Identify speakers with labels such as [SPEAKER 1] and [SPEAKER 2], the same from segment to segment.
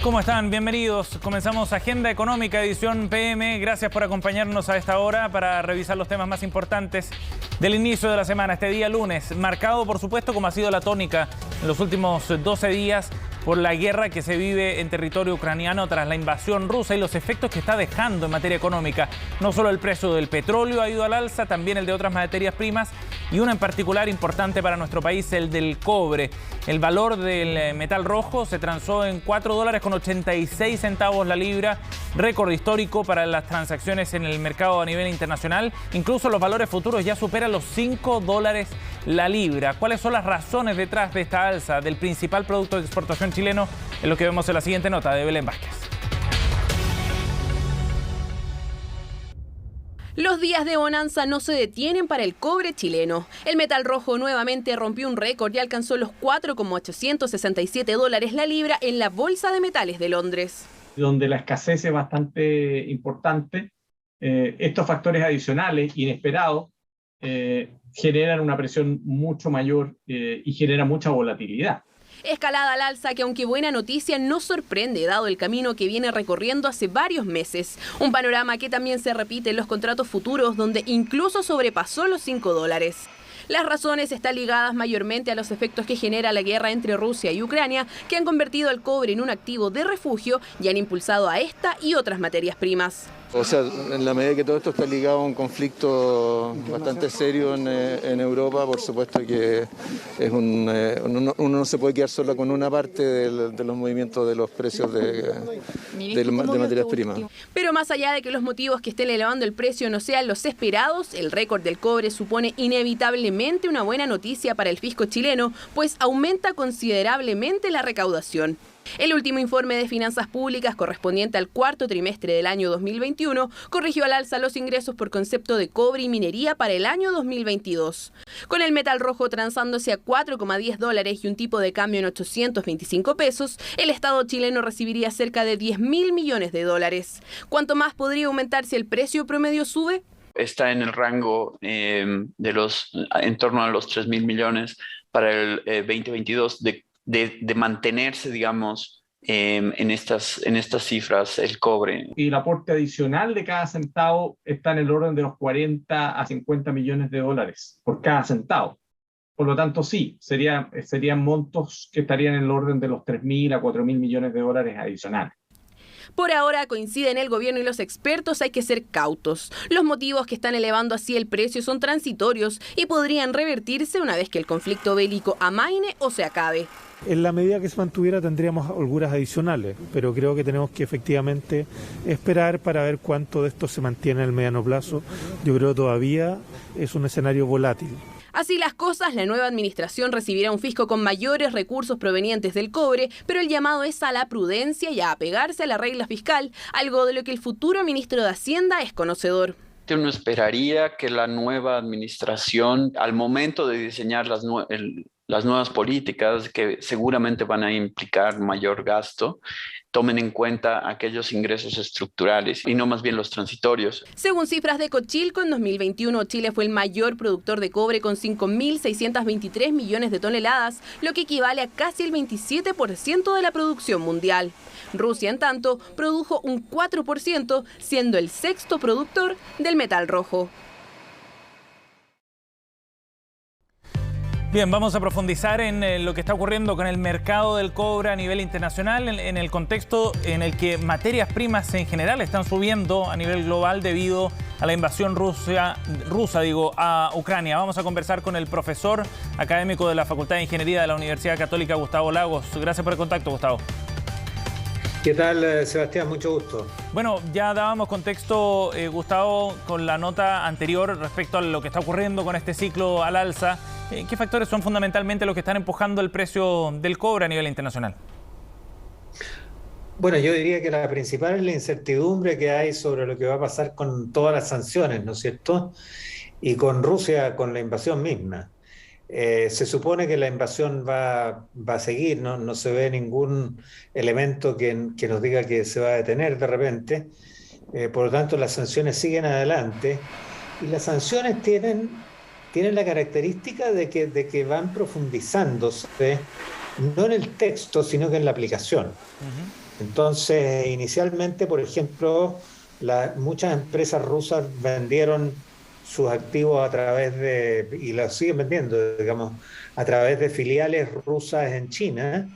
[SPEAKER 1] ¿Cómo están? Bienvenidos. Comenzamos Agenda Económica, edición PM. Gracias por acompañarnos a esta hora para revisar los temas más importantes del inicio de la semana, este día lunes, marcado por supuesto como ha sido la tónica en los últimos 12 días por la guerra que se vive en territorio ucraniano tras la invasión rusa y los efectos que está dejando en materia económica. No solo el precio del petróleo ha ido al alza, también el de otras materias primas y uno en particular importante para nuestro país, el del cobre. El valor del metal rojo se transó en $4.86 la libra, récord histórico para las transacciones en el mercado a nivel internacional. Incluso los valores futuros ya superan los $5 la libra. ¿Cuáles son las razones detrás de esta alza del principal producto de exportación chileno? Es lo que vemos en la siguiente nota de Belén Vázquez.
[SPEAKER 2] Los días de bonanza no se detienen para el cobre chileno. El metal rojo nuevamente rompió un récord y alcanzó los $4.867 la libra en la Bolsa de Metales de Londres.
[SPEAKER 3] Donde la escasez es bastante importante, estos factores adicionales, inesperados, generan una presión mucho mayor y generan mucha volatilidad.
[SPEAKER 2] Escalada al alza que, aunque buena noticia, no sorprende dado el camino que viene recorriendo hace varios meses. Un panorama que también se repite en los contratos futuros, donde incluso sobrepasó los $5. Las razones están ligadas mayormente a los efectos que genera la guerra entre Rusia y Ucrania, que han convertido al cobre en un activo de refugio y han impulsado a esta y otras materias primas.
[SPEAKER 4] O sea, en la medida que todo esto está ligado a un conflicto bastante serio en Europa, por supuesto que es uno no se puede quedar solo con una parte de los movimientos de los precios de materias primas.
[SPEAKER 2] Pero más allá de que los motivos que estén elevando el precio no sean los esperados, el récord del cobre supone inevitablemente una buena noticia para el fisco chileno, pues aumenta considerablemente la recaudación. El último informe de finanzas públicas correspondiente al cuarto trimestre del año 2021 corrigió al alza los ingresos por concepto de cobre y minería para el año 2022. Con el metal rojo transándose a $4.10 y un tipo de cambio en 825 pesos, el Estado chileno recibiría cerca de $10.000 millones. ¿Cuánto más podría aumentar si el precio promedio sube?
[SPEAKER 5] Está en el rango en torno a los 3.000 millones para el 2022 de mantenerse, digamos, en estas cifras el cobre.
[SPEAKER 3] Y el aporte adicional de cada centavo está en el orden de los 40 a 50 millones de dólares por cada centavo. Por lo tanto, sí, serían montos que estarían en el orden de los 3.000 a 4.000 millones de dólares adicionales.
[SPEAKER 2] Por ahora, coinciden el gobierno y los expertos, hay que ser cautos. Los motivos que están elevando así el precio son transitorios y podrían revertirse una vez que el conflicto bélico amaine o se acabe.
[SPEAKER 6] En la medida que se mantuviera tendríamos holguras adicionales, pero creo que tenemos que efectivamente esperar para ver cuánto de esto se mantiene en el mediano plazo. Yo creo que todavía es un escenario volátil.
[SPEAKER 2] Así las cosas, la nueva administración recibirá un fisco con mayores recursos provenientes del cobre, pero el llamado es a la prudencia y a apegarse a la regla fiscal, algo de lo que el futuro ministro de Hacienda es conocedor.
[SPEAKER 5] Uno esperaría que la nueva administración, al momento de diseñar las nuevas políticas, que seguramente van a implicar mayor gasto, tomen en cuenta aquellos ingresos estructurales y no más bien los transitorios.
[SPEAKER 2] Según cifras de Cochilco, en 2021 Chile fue el mayor productor de cobre con 5.623 millones de toneladas, lo que equivale a casi el 27% de la producción mundial. Rusia, en tanto, produjo un 4%, siendo el sexto productor del metal rojo.
[SPEAKER 1] Bien, vamos a profundizar en lo que está ocurriendo con el mercado del cobre a nivel internacional, en el contexto en el que materias primas en general están subiendo a nivel global debido a la invasión rusa a Ucrania. Vamos a conversar con el profesor académico de la Facultad de Ingeniería de la Universidad Católica, Gustavo Lagos. Gracias por el contacto, Gustavo.
[SPEAKER 7] ¿Qué tal, Sebastián? Mucho gusto.
[SPEAKER 1] Bueno, ya dábamos contexto, Gustavo, con la nota anterior respecto a lo que está ocurriendo con este ciclo al alza. ¿Qué factores son fundamentalmente los que están empujando el precio del cobre a nivel internacional?
[SPEAKER 7] Bueno, yo diría que la principal es la incertidumbre que hay sobre lo que va a pasar con todas las sanciones, ¿no es cierto? Y con Rusia, con la invasión misma. Se supone que la invasión va a seguir, no se ve ningún elemento que nos diga que se va a detener de repente. Por lo tanto, las sanciones siguen adelante y las sanciones tienen la característica de que van profundizándose, no en el texto, sino que en la aplicación. Entonces, inicialmente, por ejemplo, muchas empresas rusas vendieron sus activos a través y los siguen vendiendo, digamos, a través de filiales rusas en China,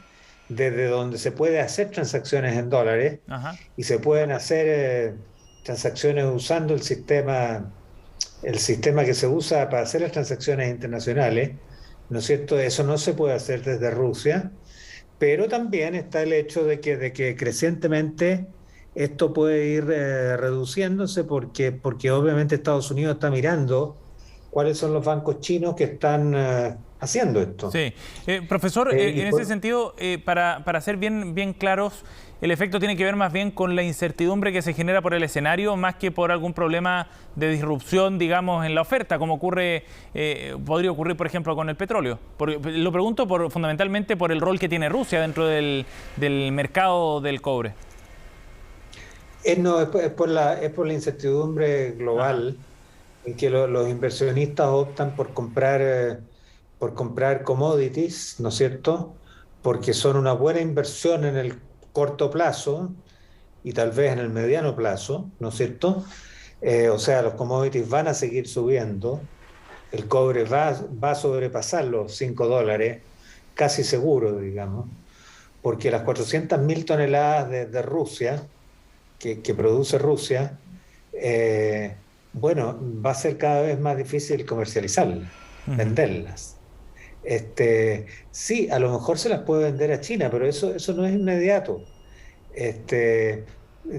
[SPEAKER 7] desde donde se puede hacer transacciones en dólares
[SPEAKER 1] Ajá.
[SPEAKER 7] y se pueden hacer transacciones usando el sistema que se usa para hacer las transacciones internacionales, ¿no es cierto? Eso no se puede hacer desde Rusia, pero también está el hecho de que crecientemente esto puede ir reduciéndose porque obviamente Estados Unidos está mirando cuáles son los bancos chinos que están haciendo esto.
[SPEAKER 1] Sí. Profesor, en ese sentido, para ser bien claros, el efecto tiene que ver más bien con la incertidumbre que se genera por el escenario, más que por algún problema de disrupción, digamos, en la oferta, como podría ocurrir, por ejemplo, con el petróleo. Lo pregunto fundamentalmente por el rol que tiene Rusia dentro del mercado del cobre.
[SPEAKER 7] No, es por la incertidumbre global. Ajá. En que los inversionistas optan por comprar commodities, ¿no es cierto? Porque son una buena inversión en el corto plazo y tal vez en el mediano plazo, ¿no es cierto? O sea, los commodities van a seguir subiendo, el cobre va a sobrepasar los $5, casi seguro, digamos, porque las 400.000 toneladas de Rusia, que produce Rusia, bueno, va a ser cada vez más difícil comercializarlas, venderlas. Sí, a lo mejor se las puede vender a China, pero eso no es inmediato.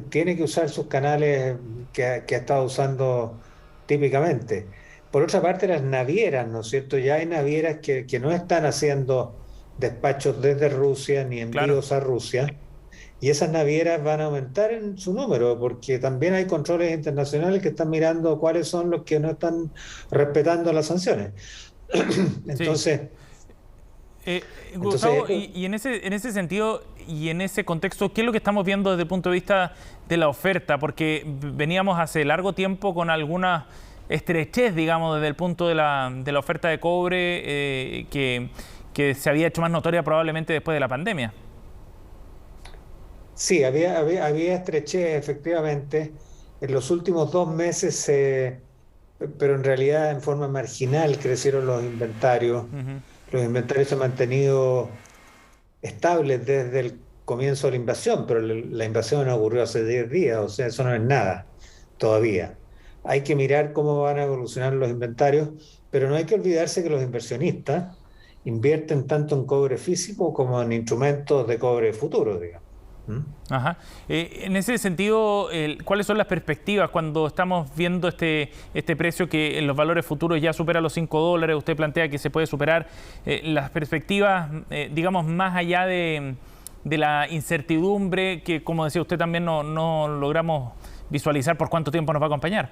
[SPEAKER 7] Tiene que usar sus canales que ha estado usando típicamente. Por otra parte, las navieras, ¿no es cierto? Ya hay navieras que no están haciendo despachos desde Rusia ni envíos a Rusia. Y esas navieras van a aumentar en su número, porque también hay controles internacionales que están mirando cuáles son los que no están respetando las sanciones. Entonces,
[SPEAKER 1] Gustavo, y en ese sentido y en ese contexto, ¿qué es lo que estamos viendo desde el punto de vista de la oferta? Porque veníamos hace largo tiempo con alguna estrechez, digamos, desde el punto de la oferta de cobre que se había hecho más notoria probablemente después de la pandemia.
[SPEAKER 7] Sí, había estrechez, efectivamente. En los últimos 2 meses, pero en realidad en forma marginal, crecieron los inventarios. Los inventarios se han mantenido estables desde el comienzo de la invasión, pero la invasión ocurrió hace 10 días, o sea, eso no es nada todavía. Hay que mirar cómo van a evolucionar los inventarios, pero no hay que olvidarse que los inversionistas invierten tanto en cobre físico como en instrumentos de cobre futuro, digamos.
[SPEAKER 1] Ajá. En ese sentido, ¿cuáles son las perspectivas cuando estamos viendo este precio que en los valores futuros ya supera los $5? Usted plantea que se puede superar las perspectivas, digamos, más allá de la incertidumbre que, como decía usted, también no logramos visualizar por cuánto tiempo nos va a acompañar.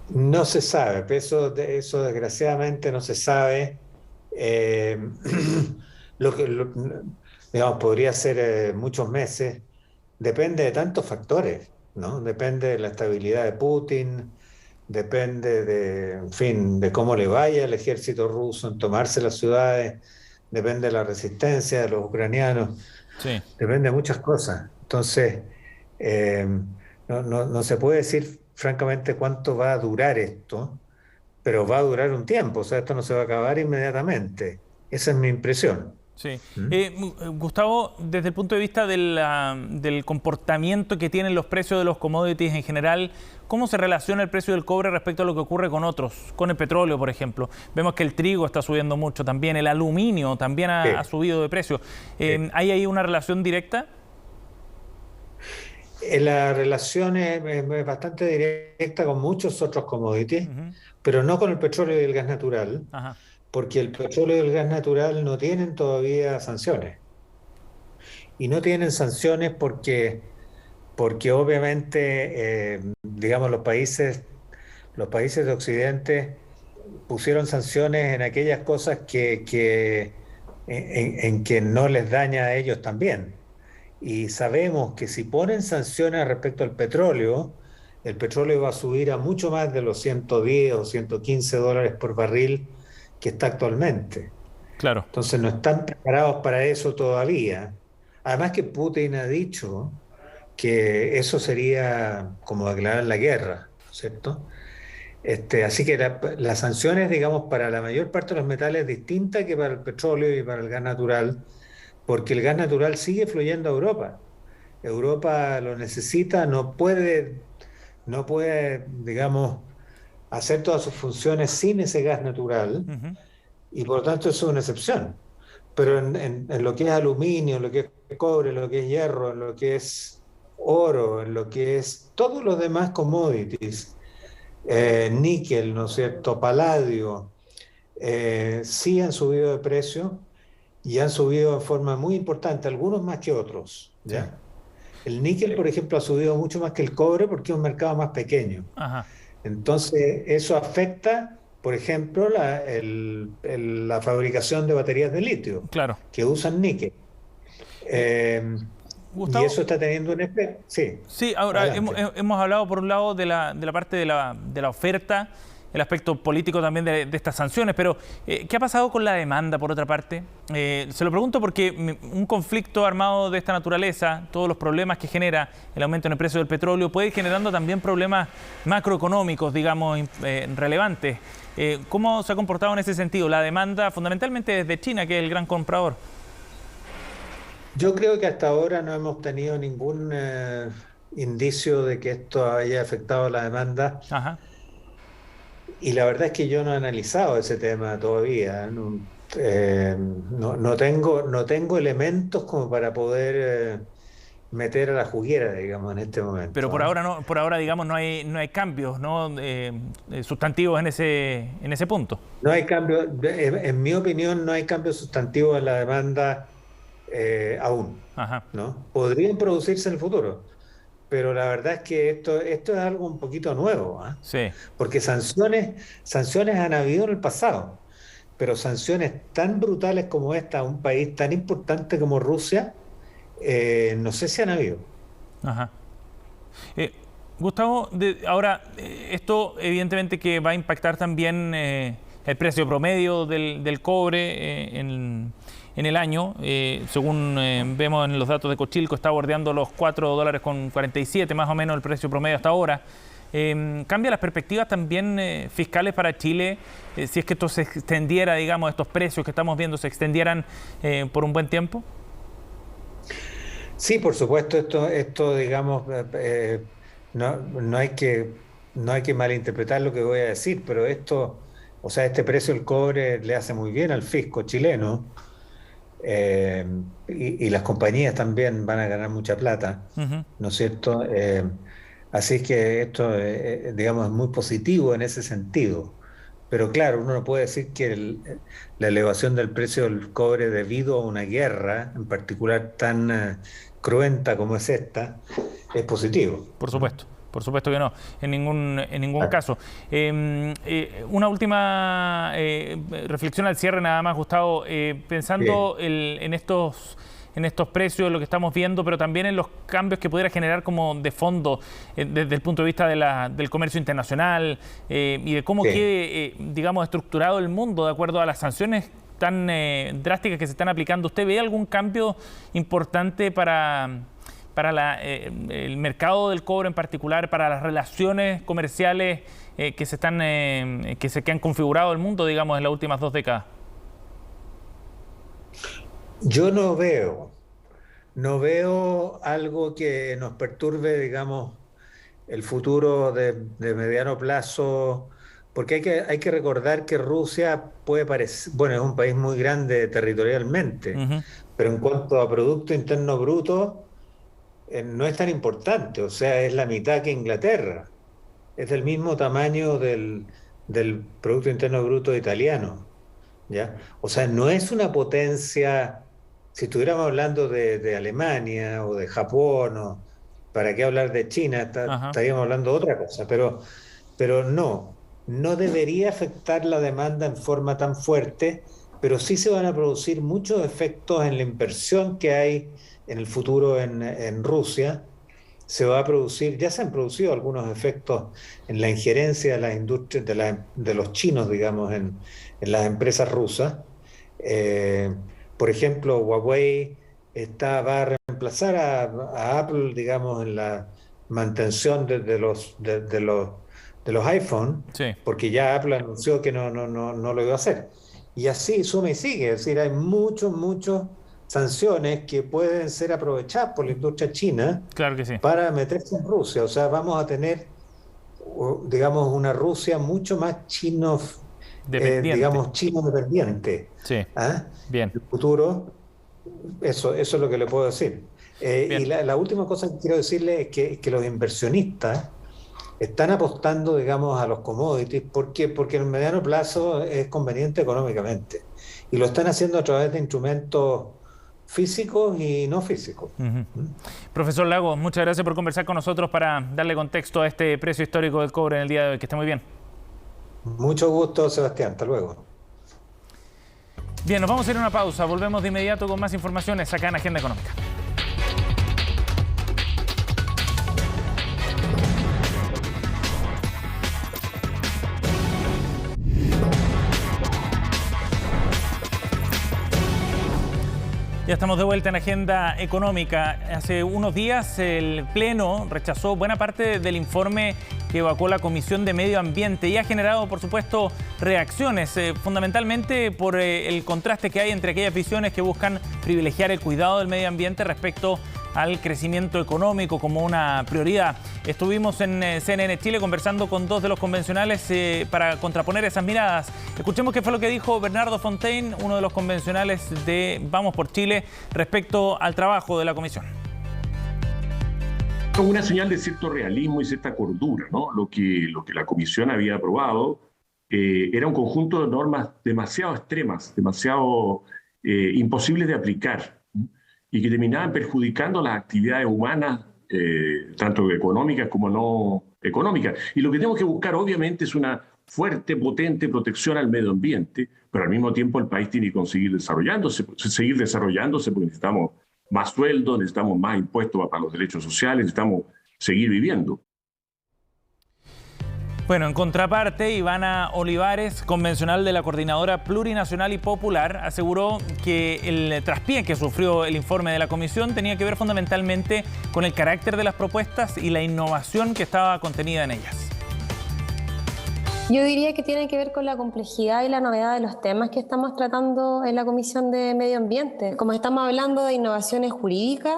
[SPEAKER 7] No se sabe, eso desgraciadamente no se sabe. Digamos, podría ser muchos meses, depende de tantos factores, ¿no? Depende de la estabilidad de Putin, depende en fin, de cómo le vaya al ejército ruso en tomarse las ciudades, depende de la resistencia de los ucranianos,
[SPEAKER 1] sí.
[SPEAKER 7] Depende de muchas cosas. Entonces, no se puede decir francamente cuánto va a durar esto, pero va a durar un tiempo, o sea, esto no se va a acabar inmediatamente. Esa es mi impresión.
[SPEAKER 1] Sí. Gustavo, desde el punto de vista del comportamiento que tienen los precios de los commodities en general, ¿cómo se relaciona el precio del cobre respecto a lo que ocurre con otros? Con el petróleo, por ejemplo. Vemos que el trigo está subiendo mucho también, el aluminio también ha subido de precio. ¿Hay ahí una relación directa?
[SPEAKER 7] La relación es bastante directa con muchos otros commodities, pero no con el petróleo y el gas natural.
[SPEAKER 1] Ajá.
[SPEAKER 7] Porque el petróleo y el gas natural no tienen todavía sanciones. Y no tienen sanciones porque obviamente, digamos, los países de Occidente pusieron sanciones en aquellas cosas en que no les daña a ellos también. Y sabemos que si ponen sanciones respecto al petróleo, el petróleo va a subir a mucho más de los 110 o $115 por barril que está actualmente.
[SPEAKER 1] Claro.
[SPEAKER 7] Entonces no están preparados para eso todavía. Además que Putin ha dicho que eso sería como declarar la guerra, ¿cierto? Así que las sanciones, digamos, para la mayor parte de los metales es distinta que para el petróleo y para el gas natural, porque el gas natural sigue fluyendo a Europa. Europa lo necesita, no puede, digamos, hacer todas sus funciones sin ese gas natural,
[SPEAKER 1] Ujú.
[SPEAKER 7] y por lo tanto eso es una excepción. Pero en lo que es aluminio, en lo que es cobre, en lo que es hierro, en lo que es oro, en lo que es todos los demás commodities, níquel, ¿no es cierto?, paladio, sí han subido de precio y han subido en forma muy importante, algunos más que otros,
[SPEAKER 1] Sí.
[SPEAKER 7] ¿ya? El níquel, por ejemplo, ha subido mucho más que el cobre porque es un mercado más pequeño.
[SPEAKER 1] Ajá.
[SPEAKER 7] Entonces, eso afecta, por ejemplo, la fabricación de baterías de litio,
[SPEAKER 1] Claro.
[SPEAKER 7] que usan níquel. Eh, y
[SPEAKER 1] Gustavo.
[SPEAKER 7] eso está teniendo un efecto. Sí,
[SPEAKER 1] Sí, ahora
[SPEAKER 7] adelante.
[SPEAKER 1] hemos hablado por un lado de la parte de la oferta, el aspecto político también de estas sanciones, pero ¿qué ha pasado con la demanda por otra parte? Se lo pregunto porque un conflicto armado de esta naturaleza, todos los problemas que genera el aumento en el precio del petróleo, puede ir generando también problemas macroeconómicos, digamos, relevantes. ¿Cómo se ha comportado en ese sentido la demanda, fundamentalmente desde China, que es el gran comprador?
[SPEAKER 7] Yo creo que hasta ahora no hemos tenido ningún indicio de que esto haya afectado la demanda.
[SPEAKER 1] Ajá.
[SPEAKER 7] Y la verdad es que yo no he analizado ese tema todavía. No tengo elementos como para poder meter a la juguera, digamos, en este
[SPEAKER 1] Pero
[SPEAKER 7] momento,
[SPEAKER 1] por
[SPEAKER 7] ¿ah?
[SPEAKER 1] ahora no, por ahora digamos no hay cambios, ¿no? Sustantivos en ese punto.
[SPEAKER 7] No hay cambio, en mi opinión, no hay cambio sustantivo en la demanda aún,
[SPEAKER 1] Ajá.
[SPEAKER 7] ¿no? Podrían producirse en el futuro, pero la verdad es que esto es algo un poquito nuevo, ¿ah?
[SPEAKER 1] Sí.
[SPEAKER 7] Porque sanciones han habido en el pasado, pero sanciones tan brutales como esta a un país tan importante como Rusia, no sé si han habido.
[SPEAKER 1] Ajá. Eh, Gustavo, ahora, esto evidentemente que va a impactar también el precio promedio del cobre en el año. Según vemos en los datos de Cochilco, está bordeando los $4.47 más o menos el precio promedio hasta ahora. ¿Cambia las perspectivas también fiscales para Chile si es que esto se extendiera, digamos, estos precios que estamos viendo se extendieran por un buen tiempo?
[SPEAKER 7] Sí, por supuesto, esto digamos, no hay que malinterpretar lo que voy a decir, pero o sea, este precio del cobre le hace muy bien al fisco chileno, eh, y las compañías también van a ganar mucha plata,
[SPEAKER 1] Ujú.
[SPEAKER 7] ¿no es cierto? Así que esto, digamos, es muy positivo en ese sentido. Pero claro, uno no puede decir que la elevación del precio del cobre debido a una guerra, en particular tan cruenta como es esta, es positivo, ¿no?
[SPEAKER 1] Por supuesto que no, en ningún
[SPEAKER 7] Claro.
[SPEAKER 1] caso. Una última reflexión al cierre nada más, Gustavo.
[SPEAKER 7] Bien.
[SPEAKER 1] Pensando en estos precios, lo que estamos viendo, pero también en los cambios que pudiera generar como de fondo desde el punto de vista del comercio internacional y de cómo
[SPEAKER 7] Sí.
[SPEAKER 1] quede, digamos, estructurado el mundo de acuerdo a las sanciones tan drásticas que se están aplicando. ¿Usted ve algún cambio importante para el mercado del cobre en particular, para las relaciones comerciales que han configurado el mundo, digamos, en las últimas 2 décadas?
[SPEAKER 7] Yo no veo algo que nos perturbe, digamos, el futuro de mediano plazo, porque hay que recordar que Rusia puede parecer, bueno, es un país muy grande territorialmente,
[SPEAKER 1] Ujú.
[SPEAKER 7] pero en cuanto a Producto Interno Bruto, no es tan importante, o sea, es la mitad que Inglaterra, es del mismo tamaño del Producto Interno Bruto italiano, ¿ya? O sea, no es una potencia, si estuviéramos hablando de Alemania o de Japón, o para qué hablar de China,
[SPEAKER 1] Ajá.
[SPEAKER 7] estaríamos hablando de otra cosa, pero no debería afectar la demanda en forma tan fuerte, pero sí se van a producir muchos efectos en la inversión que hay en el futuro en Rusia. Se va a producir, ya se han producido algunos efectos en la injerencia de las industrias, de los chinos, digamos, en las empresas rusas. Eh, por ejemplo, Huawei va a reemplazar a Apple, digamos, en la mantención de los iPhone,
[SPEAKER 1] Sí.
[SPEAKER 7] porque ya Apple anunció que no lo iba a hacer. Y así suma y sigue, es decir, hay muchas sanciones que pueden ser aprovechadas por la industria china
[SPEAKER 1] Claro que sí.
[SPEAKER 7] para meterse en Rusia. O sea, vamos a tener, digamos, una Rusia mucho más
[SPEAKER 1] Dependiente.
[SPEAKER 7] digamos, chino dependiente.
[SPEAKER 1] Sí.
[SPEAKER 7] ¿Ah?
[SPEAKER 1] Bien.
[SPEAKER 7] En el futuro, eso es lo que le puedo decir.
[SPEAKER 1] Bien.
[SPEAKER 7] Y la última cosa que quiero decirle es que los inversionistas están apostando, digamos, a los commodities. ¿Por qué? Porque en el mediano plazo es conveniente económicamente. Y lo están haciendo a través de instrumentos físicos y no físicos.
[SPEAKER 1] Ujú. Profesor Lagos, muchas gracias por conversar con nosotros para darle contexto a este precio histórico del cobre en el día de hoy. Que esté muy bien.
[SPEAKER 7] Mucho gusto, Sebastián. Hasta luego.
[SPEAKER 1] Bien, nos vamos a ir a una pausa. Volvemos de inmediato con más informaciones acá en Agenda Económica. Ya estamos de vuelta en Agenda Económica. Hace unos días el Pleno rechazó buena parte del informe que evacuó la Comisión de Medio Ambiente y ha generado, por supuesto, reacciones, fundamentalmente por el contraste que hay entre aquellas visiones que buscan privilegiar el cuidado del medio ambiente respecto al crecimiento económico como una prioridad. Estuvimos en CNN Chile conversando con dos de los convencionales para contraponer esas miradas. Escuchemos qué fue lo que dijo Bernardo Fontaine, uno de los convencionales de Vamos por Chile, respecto al trabajo de la comisión.
[SPEAKER 8] Una señal de cierto realismo y cierta cordura, ¿no? Lo que la comisión había aprobado era un conjunto de normas demasiado extremas, demasiado imposibles de aplicar, y que terminaban perjudicando las actividades humanas, tanto económicas como no económicas. Y lo que tenemos que buscar, obviamente, es una fuerte, potente protección al medio ambiente, pero al mismo tiempo el país tiene que seguir desarrollándose porque necesitamos más sueldos, necesitamos más impuestos para los derechos sociales, necesitamos seguir viviendo.
[SPEAKER 1] Bueno, en contraparte, Ivana Olivares, convencional de la Coordinadora Plurinacional y Popular, aseguró que el traspié que sufrió el informe de la comisión tenía que ver fundamentalmente con el carácter de las propuestas y la innovación que estaba contenida en ellas.
[SPEAKER 9] Yo diría que tiene que ver con la complejidad y la novedad de los temas que estamos tratando en la Comisión de Medio Ambiente. Como estamos hablando de innovaciones jurídicas,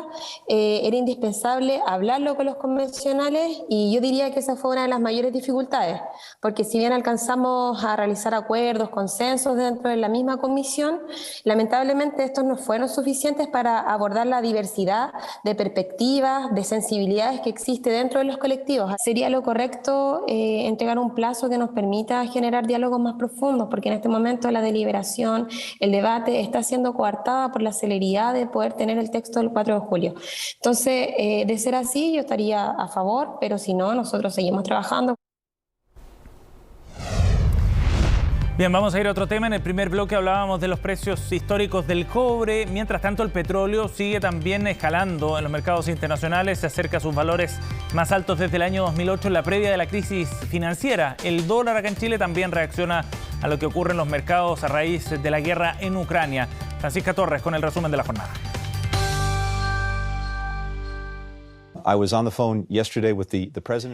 [SPEAKER 9] era indispensable hablarlo con los convencionales y yo diría que esa fue una de las mayores dificultades, porque si bien alcanzamos a realizar acuerdos, consensos dentro de la misma comisión, lamentablemente estos no fueron suficientes para abordar la diversidad de perspectivas, de sensibilidades que existe dentro de los colectivos. Sería lo correcto entregar un plazo que nos permita generar diálogos más profundos, porque en este momento la deliberación, el debate está siendo coartada por la celeridad de poder tener el texto del 4 de julio. Entonces, de ser así, yo estaría a favor, pero si no, nosotros seguimos trabajando.
[SPEAKER 1] Bien, vamos a ir a otro tema. En el primer bloque hablábamos de los precios históricos del cobre. Mientras tanto, el petróleo sigue también escalando en los mercados internacionales. Se acerca a sus valores más altos desde el año 2008, en la previa de la crisis financiera. El dólar acá en Chile también reacciona a lo que ocurre en los mercados a raíz de la guerra en Ucrania. Francisca Torres con el resumen de la jornada.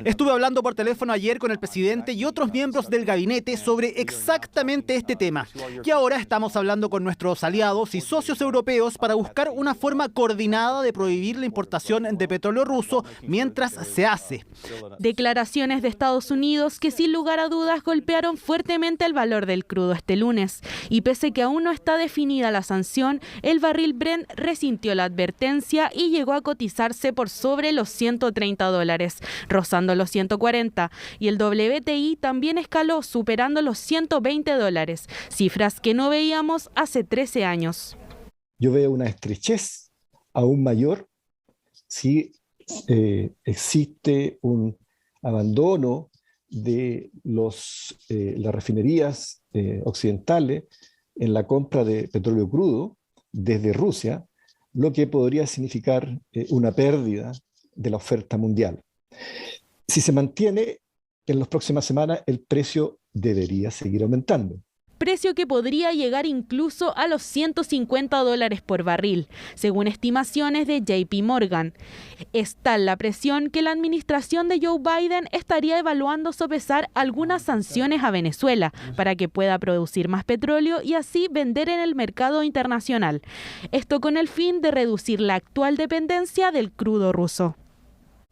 [SPEAKER 10] Estuve hablando por teléfono ayer con el presidente y otros miembros del gabinete sobre exactamente este tema. Y ahora estamos hablando con nuestros aliados y socios europeos para buscar una forma coordinada de prohibir la importación de petróleo ruso mientras se hace.
[SPEAKER 11] Declaraciones de Estados Unidos que sin lugar a dudas golpearon fuertemente el valor del crudo este lunes. Y pese que aún no está definida la sanción, el barril Brent resintió la advertencia y llegó a cotizarse por sobre los $130, rozando los 140, y el WTI también escaló superando los $120, cifras que no veíamos hace 13 años.
[SPEAKER 12] Yo veo una estrechez aún mayor si existe un abandono de las refinerías occidentales en la compra de petróleo crudo desde Rusia, lo que podría significar una pérdida de la oferta mundial. Si se mantiene, en las próximas semanas el precio debería seguir aumentando.
[SPEAKER 11] precio que podría llegar incluso a los $150 por barril, según estimaciones de JP Morgan. Es tal la presión que la administración de Joe Biden estaría evaluando sopesar algunas sanciones a Venezuela para que pueda producir más petróleo y así vender en el mercado internacional. Esto con el fin de reducir la actual dependencia del crudo ruso.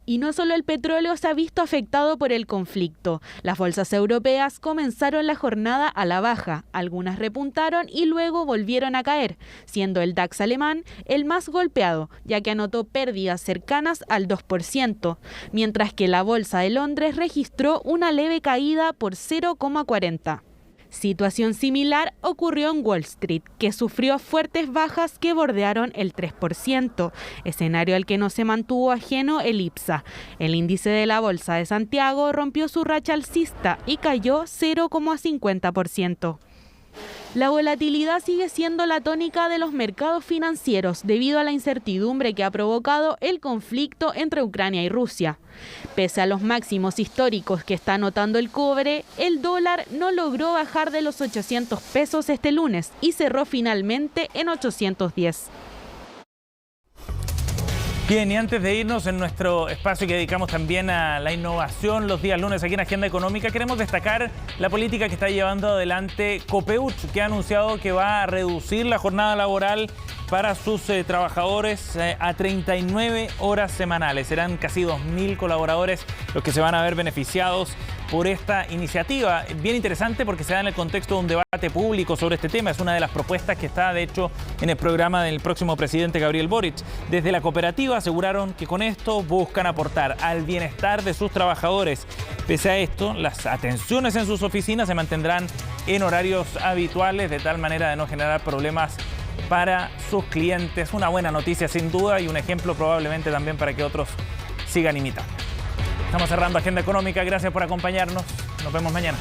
[SPEAKER 11] Y no solo el petróleo se ha visto afectado por el conflicto. Las bolsas europeas comenzaron la jornada a la baja. Algunas repuntaron y luego volvieron a caer, siendo el DAX alemán el más golpeado, ya que anotó pérdidas cercanas al 2%, mientras que la bolsa de Londres registró una leve caída por 0,40%. Situación similar ocurrió en Wall Street, que sufrió fuertes bajas que bordearon el 3%, escenario al que no se mantuvo ajeno el IPSA. El índice de la Bolsa de Santiago rompió su racha alcista y cayó 0,50%. La volatilidad sigue siendo la tónica de los mercados financieros debido a la incertidumbre que ha provocado el conflicto entre Ucrania y Rusia. Pese a los máximos históricos que está anotando el cobre, el dólar no logró bajar de los 800 pesos este lunes y cerró finalmente en 810.
[SPEAKER 1] Bien, y antes de irnos en nuestro espacio que dedicamos también a la innovación los días lunes aquí en Agenda Económica, queremos destacar la política que está llevando adelante Copeuch, que ha anunciado que va a reducir la jornada laboral para sus trabajadores a 39 horas semanales. Serán casi 2.000 colaboradores los que se van a ver beneficiados por esta iniciativa. Bien interesante porque se da en el contexto de un debate público sobre este tema. Es una de las propuestas que está, de hecho, en el programa del próximo presidente Gabriel Boric. Desde la cooperativa aseguraron que con esto buscan aportar al bienestar de sus trabajadores. Pese a esto, las atenciones en sus oficinas se mantendrán en horarios habituales, de tal manera de no generar problemas para sus clientes. Una buena noticia sin duda y un ejemplo probablemente también para que otros sigan imitando. Estamos cerrando Agenda Económica. Gracias por acompañarnos. Nos vemos mañana.